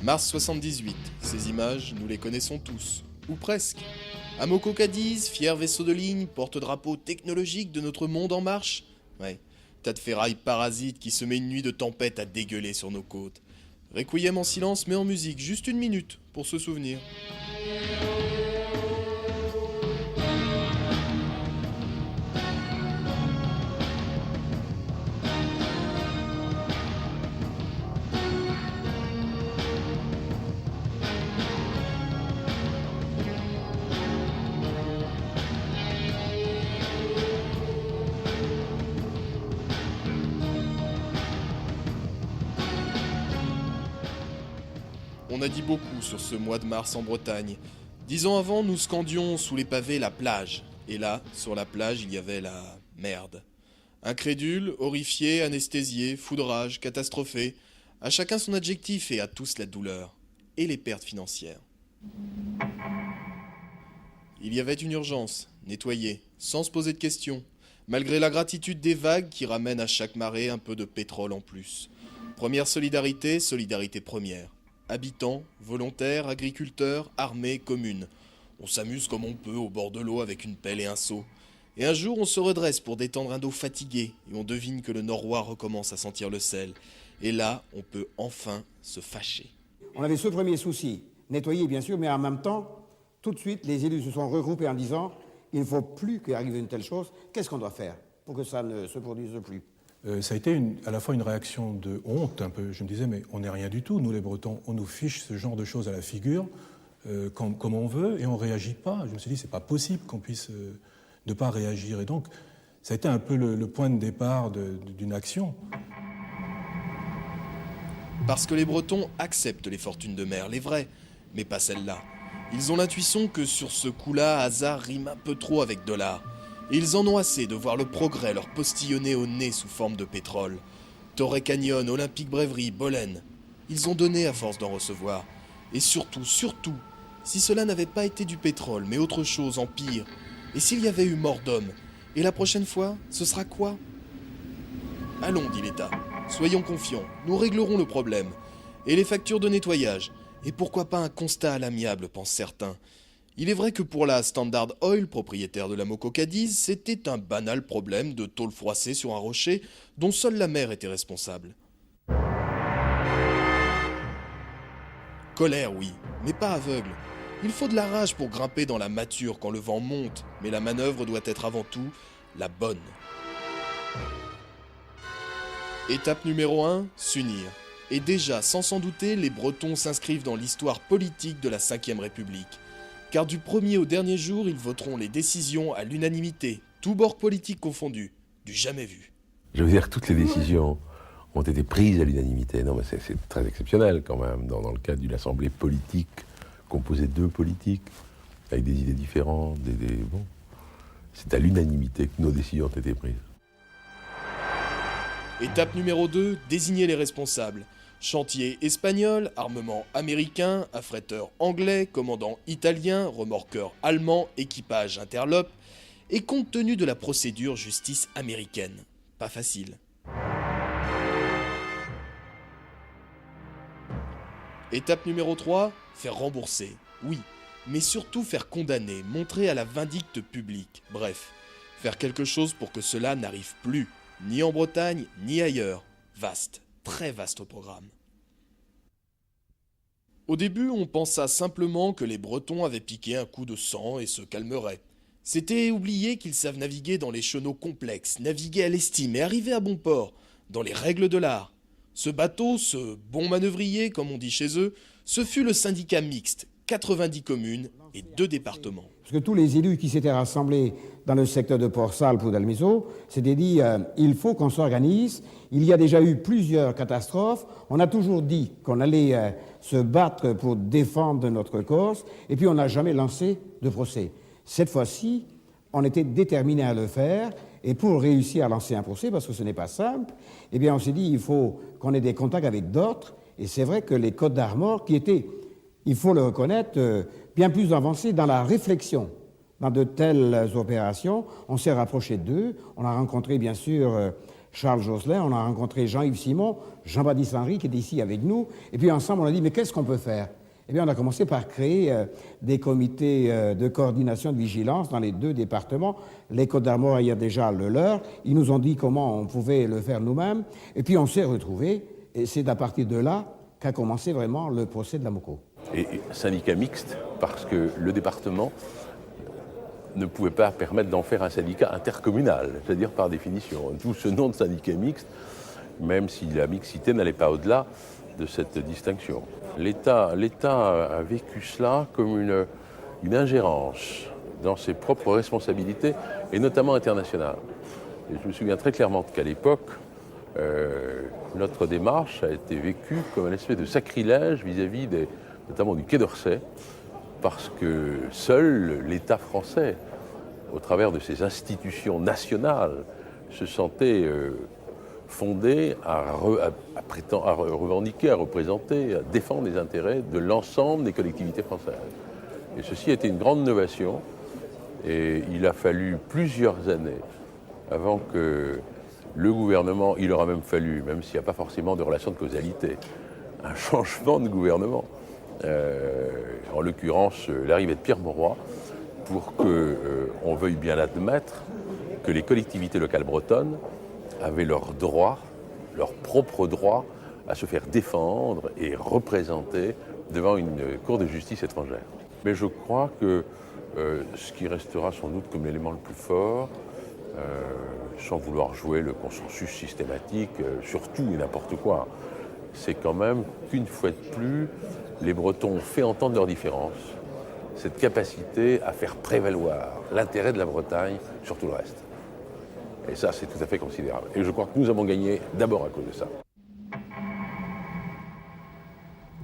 Mars 78, ces images, nous les connaissons tous, ou presque. Amoco Cadiz, fier vaisseau de ligne, porte-drapeau technologique de notre monde en marche. Ouais, tas de ferraille parasite qui se met une nuit de tempête à dégueuler sur nos côtes. Requiem en silence mais en musique, juste 1 minute, pour se souvenir. On a dit beaucoup sur ce mois de mars en Bretagne. 10 ans avant, nous scandions sous les pavés la plage. Et là, sur la plage, il y avait la merde. Incrédule, horrifié, anesthésié, foudrage, catastrophé. À chacun son adjectif et à tous la douleur. Et les pertes financières. Il y avait une urgence, nettoyer, sans se poser de questions. Malgré la gratitude des vagues qui ramènent à chaque marée un peu de pétrole en plus. Première solidarité, solidarité première. Habitants, volontaires, agriculteurs, armées, communes. On s'amuse comme on peut au bord de l'eau avec une pelle et un seau. Et un jour, on se redresse pour détendre un dos fatigué et on devine que le Noroît recommence à sentir le sel. Et là, on peut enfin se fâcher. On avait ce premier souci, nettoyer bien sûr, mais en même temps, tout de suite, les élus se sont regroupés en disant « il ne faut plus qu'arrive une telle chose, qu'est-ce qu'on doit faire pour que ça ne se produise plus ?» Ça a été à la fois une réaction de honte, un peu. Je me disais, mais on n'est rien du tout, nous les Bretons, on nous fiche ce genre de choses à la figure, comme on veut, et on ne réagit pas. Je me suis dit, c'est pas possible qu'on puisse ne pas réagir. Et donc, ça a été un peu le point de départ d'une action. Parce que les Bretons acceptent les fortunes de mer, les vraies, mais pas celles-là. Ils ont l'intuition que sur ce coup-là, hasard rime un peu trop avec dollar. Et ils en ont assez de voir le progrès leur postillonner au nez sous forme de pétrole. Torrey Canyon, Olympique Bréverie, Bolène. Ils ont donné à force d'en recevoir. Et surtout, si cela n'avait pas été du pétrole, mais autre chose en pire, et s'il y avait eu mort d'homme, et la prochaine fois, ce sera quoi ? Allons, dit l'État, soyons confiants, nous réglerons le problème. Et les factures de nettoyage, et pourquoi pas un constat à l'amiable, pensent certains. Il est vrai que pour la Standard Oil, propriétaire de l'Amoco Cadiz, c'était un banal problème de tôle froissée sur un rocher dont seule la mer était responsable. Colère, oui, mais pas aveugle. Il faut de la rage pour grimper dans la mâture quand le vent monte, mais la manœuvre doit être avant tout la bonne. Étape numéro 1, s'unir. Et déjà, sans s'en douter, les Bretons s'inscrivent dans l'histoire politique de la Ve République. Car du premier au dernier jour, ils voteront les décisions à l'unanimité, tous bords politiques confondus, du jamais vu. Je veux dire que toutes les décisions ont été prises à l'unanimité. Non, mais c'est très exceptionnel quand même, dans le cadre d'une assemblée politique, composée de 2 politiques, avec des idées différentes, bon. C'est à l'unanimité que nos décisions ont été prises. Étape numéro 2, désigner les responsables. Chantier espagnol, armement américain, affréteur anglais, commandant italien, remorqueur allemand, équipage interlope, et compte tenu de la procédure justice américaine. Pas facile. Étape numéro 3, faire rembourser. Oui, mais surtout faire condamner, montrer à la vindicte publique. Bref, faire quelque chose pour que cela n'arrive plus, ni en Bretagne, ni ailleurs. Vaste. Très vaste programme. Au début, on pensa simplement que les Bretons avaient piqué un coup de sang et se calmeraient. C'était oublier qu'ils savent naviguer dans les chenaux complexes, naviguer à l'estime et arriver à bon port, dans les règles de l'art. Ce bateau, ce bon manœuvrier, comme on dit chez eux, ce fut le syndicat mixte, 90 communes et 2 départements. Parce que tous les élus qui s'étaient rassemblés dans le secteur de Port-Salle pour Dalmiso s'étaient dit il faut qu'on s'organise. Il y a déjà eu plusieurs catastrophes. On a toujours dit qu'on allait se battre pour défendre notre cause, et puis on n'a jamais lancé de procès. Cette fois-ci, on était déterminés à le faire, et pour réussir à lancer un procès, parce que ce n'est pas simple, eh bien on s'est dit il faut qu'on ait des contacts avec d'autres, et c'est vrai que les Côtes d'Armor, qui étaient, il faut le reconnaître, bien plus avancés dans la réflexion dans de telles opérations. On s'est rapproché d'eux. On a rencontré, bien sûr, Charles Josselin, on a rencontré Jean-Yves Simon, Jean-Baptiste Henry, qui est ici avec nous. Et puis ensemble, on a dit, mais qu'est-ce qu'on peut faire? Eh bien, on a commencé par créer des comités de coordination de vigilance dans les 2 départements. Les Côtes-d'Armor ayant déjà le leur. Ils nous ont dit comment on pouvait le faire nous-mêmes. Et puis, on s'est retrouvés. Et c'est à partir de là qu'a commencé vraiment le procès de la MOCO. Et syndicat mixte, parce que le département ne pouvait pas permettre d'en faire un syndicat intercommunal, c'est-à-dire par définition. Tout ce nom de syndicat mixte, même si la mixité n'allait pas au-delà de cette distinction. L'État a vécu cela comme une ingérence dans ses propres responsabilités, et notamment internationales. Et je me souviens très clairement qu'à l'époque, notre démarche a été vécue comme une espèce de sacrilège vis-à-vis notamment du Quai d'Orsay, parce que seul l'État français, au travers de ses institutions nationales, se sentait fondé à revendiquer, à représenter, à défendre les intérêts de l'ensemble des collectivités françaises. Et ceci a été une grande innovation, et il a fallu plusieurs années avant que le gouvernement, il aura même fallu, même s'il n'y a pas forcément de relation de causalité, un changement de gouvernement. En l'occurrence, l'arrivée de Pierre Mauroy, pour qu'on veuille bien admettre que les collectivités locales bretonnes avaient leurs droits, leurs propres droits à se faire défendre et représenter devant une cour de justice étrangère. Mais je crois que ce qui restera sans doute comme l'élément le plus fort, sans vouloir jouer le consensus systématique sur tout et n'importe quoi, c'est quand même qu'une fois de plus, les Bretons ont fait entendre leurs différences, cette capacité à faire prévaloir l'intérêt de la Bretagne sur tout le reste. Et ça, c'est tout à fait considérable. Et je crois que nous avons gagné d'abord à cause de ça.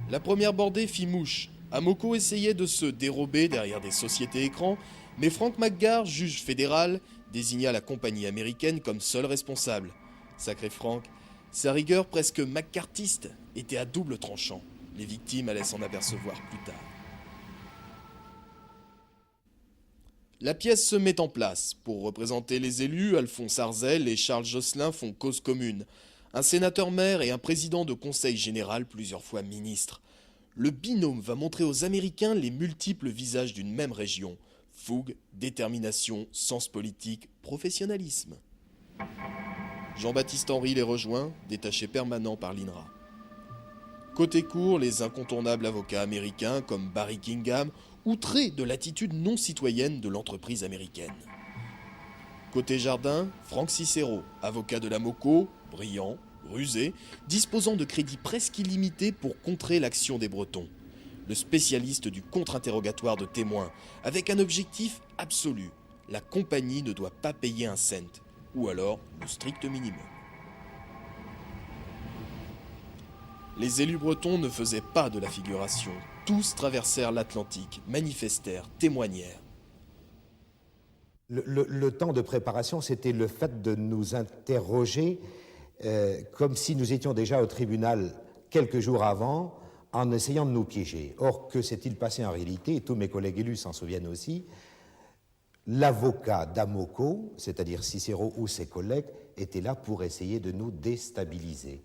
La première bordée fit mouche. Amoco essayait de se dérober derrière des sociétés écrans, mais Frank McGarr, juge fédéral, désigna la compagnie américaine comme seul responsable. Sacré Frank, sa rigueur presque maccarthiste était à double tranchant. Les victimes allaient s'en apercevoir plus tard. La pièce se met en place. Pour représenter les élus, Alphonse Arzel et Charles Josselin font cause commune. Un sénateur-maire et un président de conseil général, plusieurs fois ministre. Le binôme va montrer aux Américains les multiples visages d'une même région. Fougue, détermination, sens politique, professionnalisme. Jean-Baptiste Henry les rejoint, détaché permanent par l'INRA. Côté cour, les incontournables avocats américains comme Barry Kingham, outrés de l'attitude non citoyenne de l'entreprise américaine. Côté jardin, Frank Cicero, avocat de la MOCO, brillant, rusé, disposant de crédits presque illimités pour contrer l'action des Bretons. Le spécialiste du contre-interrogatoire de témoins, avec un objectif absolu. La compagnie ne doit pas payer un cent, ou alors le strict minimum. Les élus bretons ne faisaient pas de la figuration. Tous traversèrent l'Atlantique, manifestèrent, témoignèrent. Le temps de préparation, c'était le fait de nous interroger comme si nous étions déjà au tribunal quelques jours avant, en essayant de nous piéger. Or, que s'est-il passé en réalité? Et tous mes collègues élus s'en souviennent aussi. L'avocat d'Amoco, c'est-à-dire Cicero ou ses collègues, était là pour essayer de nous déstabiliser.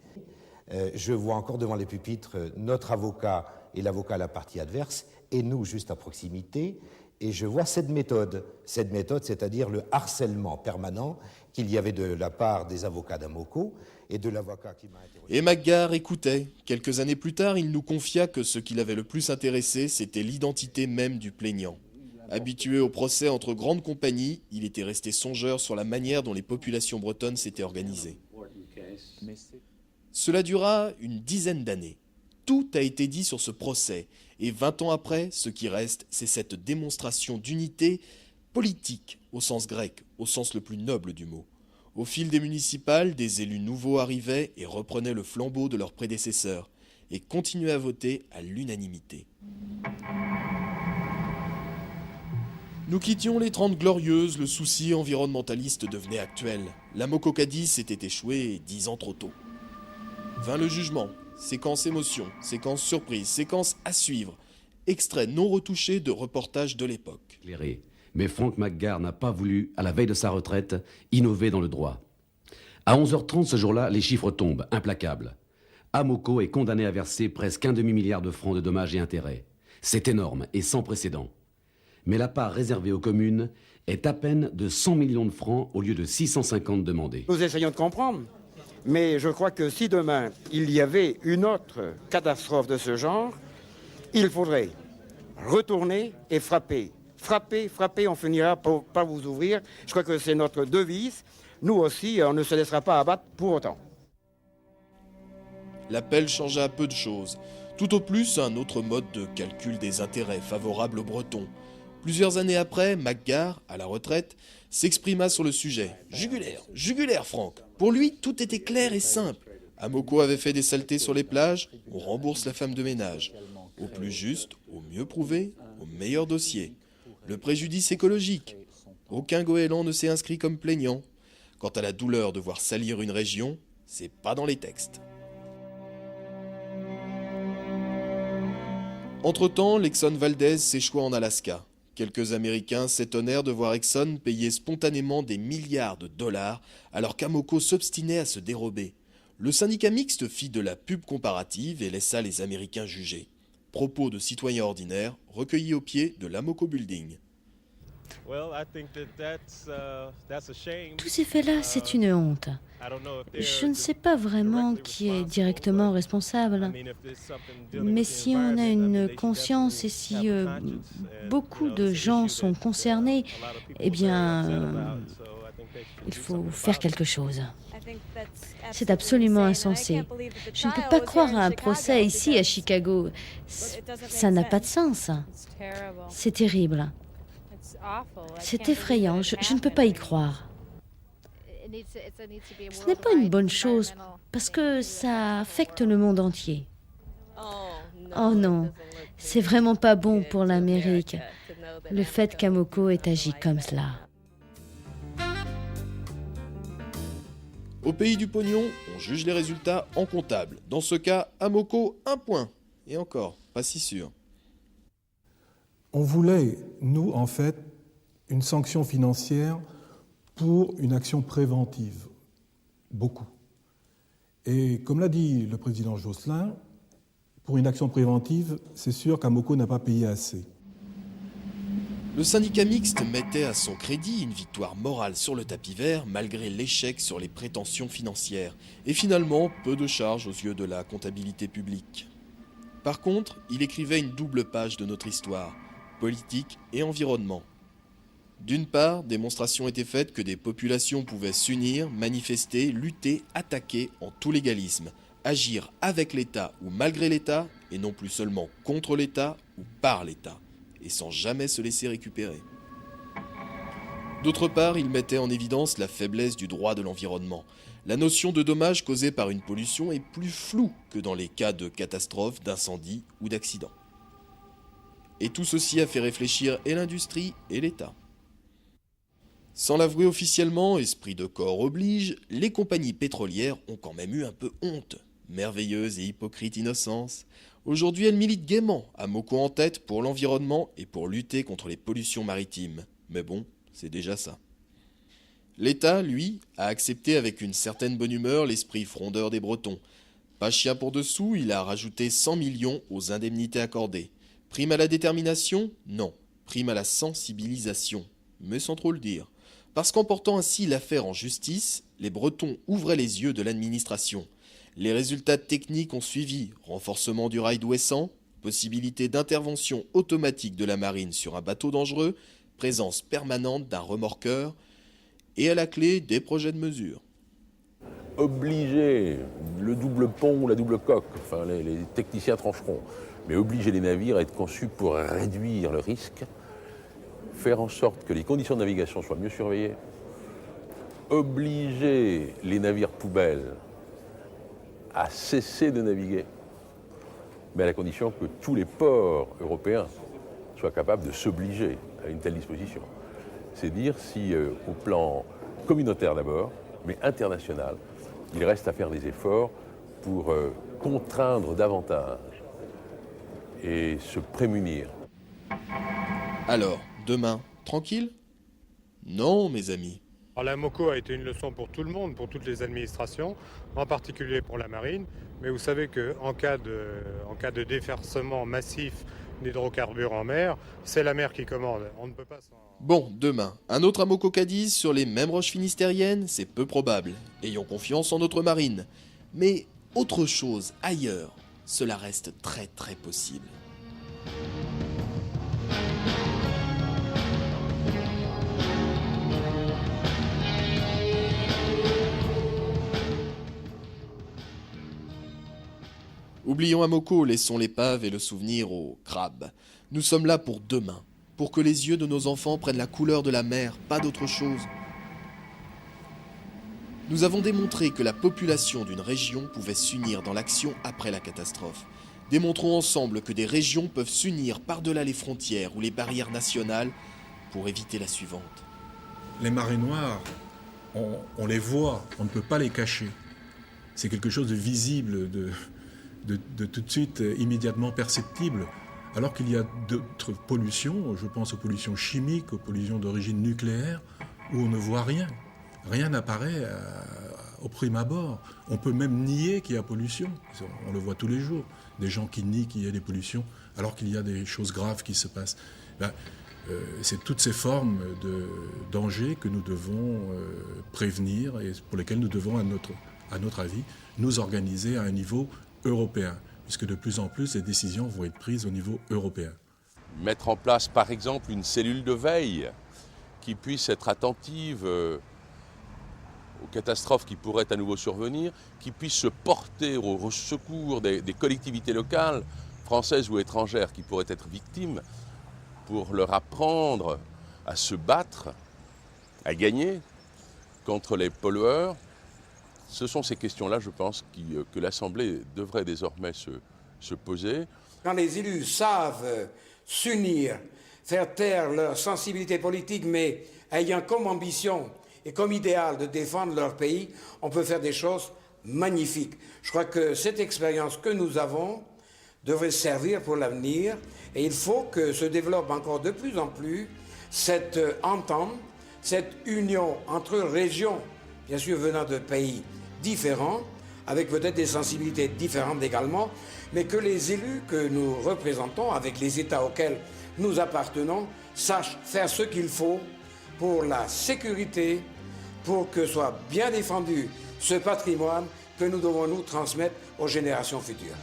Je vois encore devant les pupitres notre avocat et l'avocat à la partie adverse, et nous juste à proximité, et je vois cette méthode, c'est-à-dire le harcèlement permanent qu'il y avait de la part des avocats d'Amoco et de l'avocat qui m'a interrogé. Et McGarr écoutait. Quelques années plus tard, il nous confia que ce qui l'avait le plus intéressé, c'était l'identité même du plaignant. Habitué au procès entre grandes compagnies, il était resté songeur sur la manière dont les populations bretonnes s'étaient organisées. Cela dura une dizaine d'années. Tout a été dit sur ce procès, et 20 ans après, ce qui reste, c'est cette démonstration d'unité politique, au sens grec, au sens le plus noble du mot. Au fil des municipales, des élus nouveaux arrivaient et reprenaient le flambeau de leurs prédécesseurs, et continuaient à voter à l'unanimité. Nous quittions les 30 glorieuses, le souci environnementaliste devenait actuel. La Mococadie s'était échouée 10 ans trop tôt. Vint le jugement, séquence émotion, séquence surprise, séquence à suivre, extrait non retouché de reportages de l'époque. Mais Frank McGarr n'a pas voulu, à la veille de sa retraite, innover dans le droit. À 11h30 ce jour-là, les chiffres tombent, implacables. Amoco est condamné à verser presque un demi-milliard de francs de dommages et intérêts. C'est énorme et sans précédent. Mais la part réservée aux communes est à peine de 100 millions de francs au lieu de 650 demandés. Nous essayons de comprendre, mais je crois que si demain il y avait une autre catastrophe de ce genre, il faudrait retourner et frapper. Frapper, frapper, on finira par vous ouvrir. Je crois que c'est notre devise. Nous aussi, on ne se laissera pas abattre pour autant. L'appel changea peu de choses. Tout au plus, un autre mode de calcul des intérêts favorable aux Bretons. Plusieurs années après, McGarr, à la retraite, s'exprima sur le sujet. Jugulaire, jugulaire, Franck. Pour lui, tout était clair et simple. Amoco avait fait des saletés sur les plages, on rembourse la femme de ménage. Au plus juste, au mieux prouvé, au meilleur dossier. Le préjudice écologique. Aucun goéland ne s'est inscrit comme plaignant. Quant à la douleur de voir salir une région, c'est pas dans les textes. Entre-temps, l'Exxon Valdez s'échoua en Alaska. Quelques Américains s'étonnèrent de voir Exxon payer spontanément des milliards de dollars alors qu'Amoco s'obstinait à se dérober. Le syndicat mixte fit de la pub comparative et laissa les Américains juger. Propos de citoyens ordinaires recueillis au pied de l'Amoco Building. Tous ces faits-là, c'est une honte. Je ne sais pas vraiment qui est directement responsable, mais si on a une conscience et si beaucoup de gens sont concernés, eh bien, il faut faire quelque chose. C'est absolument insensé. Je ne peux pas croire à un procès ici à Chicago. Ça n'a pas de sens. C'est terrible. C'est effrayant. Je ne peux pas y croire. Ce n'est pas une bonne chose parce que ça affecte le monde entier. Oh non, c'est vraiment pas bon pour l'Amérique, le fait qu'Amoco ait agi comme cela. Au pays du pognon, on juge les résultats en comptable. Dans ce cas, Amoco, 1 point. Et encore, pas si sûr. On voulait, nous, en fait, une sanction financière pour une action préventive. Beaucoup. Et comme l'a dit le président Josselin, pour une action préventive, c'est sûr qu'Amoco n'a pas payé assez. Le syndicat mixte mettait à son crédit une victoire morale sur le tapis vert malgré l'échec sur les prétentions financières et finalement peu de charges aux yeux de la comptabilité publique. Par contre, il écrivait une double page de notre histoire, politique et environnement. D'une part, démonstration était faite que des populations pouvaient s'unir, manifester, lutter, attaquer en tout légalisme, agir avec l'État ou malgré l'État et non plus seulement contre l'État ou par l'État. Et sans jamais se laisser récupérer. D'autre part, il mettait en évidence la faiblesse du droit de l'environnement. La notion de dommage causé par une pollution est plus floue que dans les cas de catastrophes, d'incendies ou d'accidents. Et tout ceci a fait réfléchir et l'industrie et l'État. Sans l'avouer officiellement, esprit de corps oblige, les compagnies pétrolières ont quand même eu un peu honte. Merveilleuse et hypocrite innocence. Aujourd'hui, elles militent gaiement, Amoco en tête, pour l'environnement et pour lutter contre les pollutions maritimes. Mais bon, c'est déjà ça. L'État, lui, a accepté avec une certaine bonne humeur l'esprit frondeur des Bretons. Pas chien pour dessous, il a rajouté 100 millions aux indemnités accordées. Prime à la détermination? Non. Prime à la sensibilisation. Mais sans trop le dire. Parce qu'en portant ainsi l'affaire en justice, les Bretons ouvraient les yeux de l'administration. Les résultats techniques ont suivi, renforcement du rail d'Ouessant, possibilité d'intervention automatique de la marine sur un bateau dangereux, présence permanente d'un remorqueur, et à la clé des projets de mesure. Obliger le double pont ou la double coque, enfin les techniciens trancheront, mais obliger les navires à être conçus pour réduire le risque, faire en sorte que les conditions de navigation soient mieux surveillées, obliger les navires poubelles à cesser de naviguer, mais à la condition que tous les ports européens soient capables de s'obliger à une telle disposition. C'est dire si, au plan communautaire d'abord, mais international, il reste à faire des efforts pour contraindre davantage et se prémunir. Alors, demain, Tranquille? Non, mes amis. Alors, la MOCO a été une leçon pour tout le monde, pour toutes les administrations, en particulier pour la marine. Mais vous savez qu'en cas de déversement massif d'hydrocarbures en mer, c'est la mer qui commande. On ne peut pas s'en... Bon, demain, un autre Amoco Cadiz sur les mêmes roches finistériennes, c'est peu probable. Ayons confiance en notre marine. Mais autre chose, ailleurs, cela reste très très possible. Oublions Amoco, laissons l'épave et le souvenir au crabe. Nous sommes là pour demain, pour que les yeux de nos enfants prennent la couleur de la mer, pas d'autre chose. Nous avons démontré que la population d'une région pouvait s'unir dans l'action après la catastrophe. Démontrons ensemble que des régions peuvent s'unir par-delà les frontières ou les barrières nationales pour éviter la suivante. Les marées noires, on les voit, on ne peut pas les cacher. C'est quelque chose de visible, de tout de suite immédiatement perceptible, alors qu'il y a d'autres pollutions, je pense aux pollutions chimiques, aux pollutions d'origine nucléaire, où on ne voit rien. Rien n'apparaît au prime abord. On peut même nier qu'il y a pollution. On le voit tous les jours. Des gens qui nient qu'il y a des pollutions, alors qu'il y a des choses graves qui se passent. C'est toutes ces formes de danger que nous devons prévenir et pour lesquelles nous devons, à notre avis, nous organiser à un niveau européen, puisque de plus en plus, les décisions vont être prises au niveau européen. Mettre en place, par exemple, une cellule de veille qui puisse être attentive aux catastrophes qui pourraient à nouveau survenir, qui puisse se porter au secours des collectivités locales, françaises ou étrangères, qui pourraient être victimes, pour leur apprendre à se battre, à gagner contre les pollueurs. Ce sont ces questions-là, je pense, que l'Assemblée devrait désormais se poser. Quand les élus savent s'unir, faire taire leur sensibilité politique, mais ayant comme ambition et comme idéal de défendre leur pays, on peut faire des choses magnifiques. Je crois que cette expérience que nous avons devrait servir pour l'avenir et il faut que se développe encore de plus en plus cette entente, cette union entre régions, bien sûr venant de pays différents, avec peut-être des sensibilités différentes également, mais que les élus que nous représentons, avec les États auxquels nous appartenons, sachent faire ce qu'il faut pour la sécurité, pour que soit bien défendu ce patrimoine que nous devons nous transmettre aux générations futures.